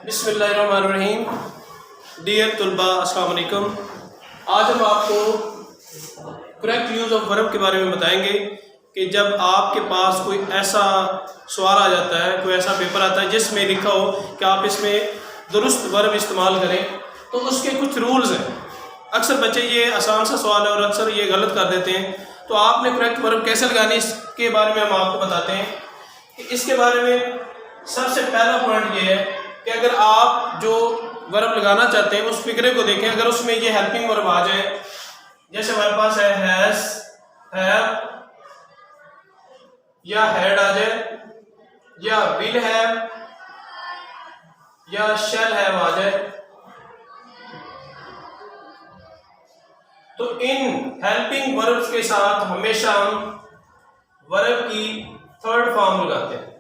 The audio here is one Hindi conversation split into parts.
बिस्मिल्लाहिर्रहमानिर्रहीम। डियर तुलबा, अस्सलाम वालेकुम। आज हम आपको करेक्ट यूज़ ऑफ वर्ब के बारे में बताएंगे कि जब आपके पास कोई ऐसा सवाल आ जाता है, कोई ऐसा पेपर आता है जिसमें लिखा हो कि आप इसमें दुरुस्त वर्ब इस्तेमाल करें, तो उसके कुछ रूल्स हैं। अक्सर बच्चे ये आसान सा सवाल है और अक्सर ये गलत कर देते हैं, तो आपने करेक्ट वर्ब कैसे लगानी इसके बारे में हम आपको बताते हैं। कि इसके बारे में सबसे पहला पॉइंट ये है कि अगर आप जो वर्ब लगाना चाहते हैं उस फिक्रे को देखें। अगर उसमें ये हेल्पिंग वर्ब आ जाए, जैसे हमारे पास है हैज, हैव या हैड आ जाए, या विल हैव या शैल हैव आ जाए, तो इन हेल्पिंग वर्ब्स के साथ हमेशा हम वर्ब की थर्ड फॉर्म लगाते हैं।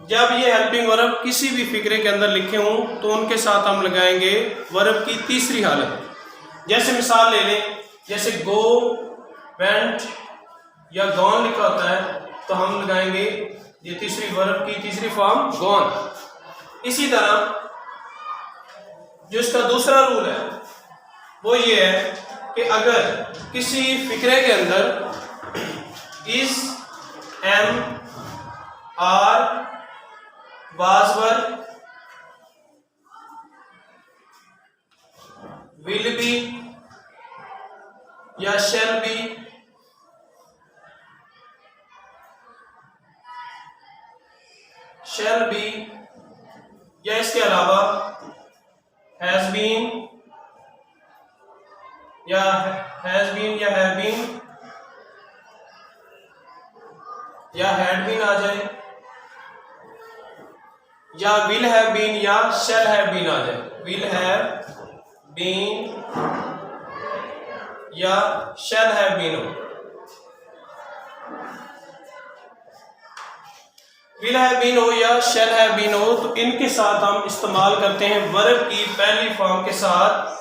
जब ये हेल्पिंग वर्ब किसी भी फिक्रे के अंदर लिखे हों तो उनके साथ हम लगाएंगे वर्ब की तीसरी हालत। जैसे मिसाल ले लें, जैसे गो, वेंट या गॉन लिखा होता है तो हम लगाएंगे ये तीसरी वर्ब की तीसरी फॉर्म गॉन। इसी तरह जो इसका दूसरा रूल है वो ये है कि अगर किसी फिक्रे के अंदर is, am, are, was verb, will be या शैल बी, या इसके अलावा हैज बीन या हैव बीन या हैड बीन आ जाए, या विल हैव बीन या शैल हैव बीन आ जाए। विल हैव बीन या शैल हैव बीन हो, विल हैव बीन हो या शैल हैव बीन हो, तो इनके साथ हम इस्तेमाल करते हैं वर्ब की पहली फॉर्म के साथ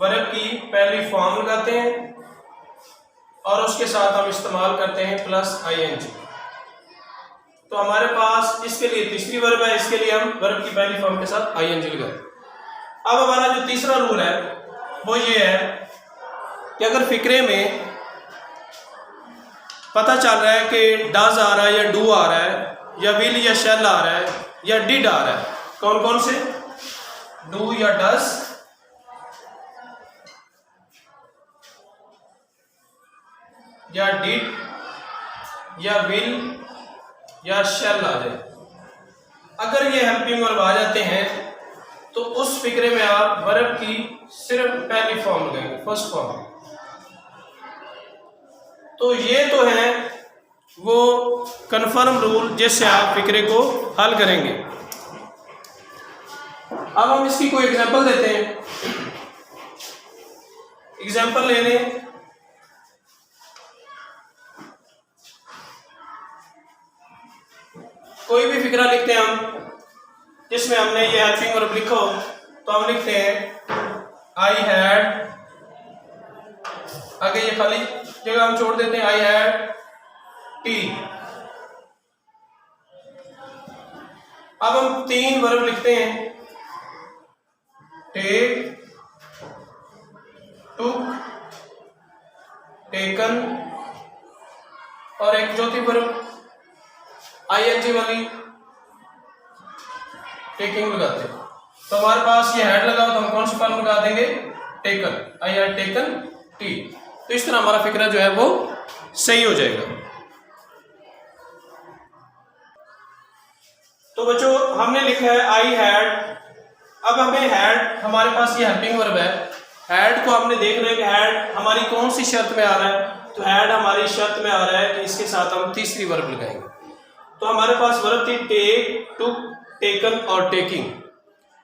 वर्ब की पहली फॉर्म लगाते हैं और उसके साथ हम इस्तेमाल करते हैं प्लस आईएनजी। तो हमारे पास इसके लिए तीसरी वर्ब है, इसके लिए हम वर्ब की पहली फॉर्म के साथ आईएनजी लगाते हैं। अब हमारा जो तीसरा रूल है वो ये है कि अगर फिक्रे में पता चल रहा है कि डज आ रहा है या डू आ रहा है या विल या शैल आ रहा है या डिड आ रहा है, कौन कौन से, डू या डज या डिड या विल या शैल आ जाए, अगर ये हेल्पिंग वर्ब आ जाते हैं तो उस फिक्रे में आप वर्ब की सिर्फ पहली फॉर्म लगाएंगे, फर्स्ट फॉर्म। तो ये तो है वो कन्फर्म रूल जिससे आप फिक्रे को हल करेंगे। अब हम इसकी कोई एग्जांपल देते हैं। एग्जांपल ले लें, कोई भी फिक्रा लिखते हैं हम जिसमें हमने ये हेल्पिंग वर्ब लिखा हो, तो हम लिखते हैं आई हैड, आगे ये खाली जगह हम छोड़ देते हैं आई हैड टी। अब हम तीन वर्ब लिखते हैं, टेक, टुक, टेकन, और एक चौथी वर्ब आईएनजी वाली टेकिंग लगाते हैं। तो हमारे पास ये हैड लगा हो तो हम कौन सी फॉर्म लगा देंगे, taken, I had taken T. तो इस तरह हमारा फिक्रा जो है वो सही हो जाएगा। तो बच्चों हमने लिखा है आई हैड। अब हमें हैड, हमारे पास ये हेल्पिंग वर्ब है, हैड को हमने देखना है कि हैड हमारी कौन सी शर्त में आ रहा है। तो हैड हमारी शर्त में आ रहा है कि इसके साथ हम तीसरी वर्ब लगाएंगे। तो हमारे पास वर्ब थी टेक, टुक, टेकन और टेकिंग।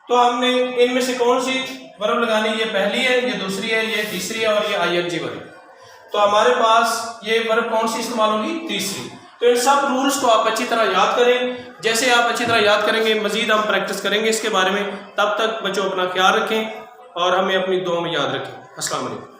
तो हमने इनमें से कौन सी वर्ब लगानी, ये पहली है, ये दूसरी है, ये तीसरी है और ये आईएनजी वाली। तो हमारे पास ये वर्ब कौन सी इस्तेमाल होगी, तीसरी। तो इन सब रूल्स को आप अच्छी तरह याद करें। जैसे आप अच्छी तरह याद करेंगे मजीद हम प्रैक्टिस करेंगे इसके बारे में। तब तक बच्चों अपना ख्याल रखें और हमें अपनी दुआ में याद रखें। अस्सलाम वालेकुम।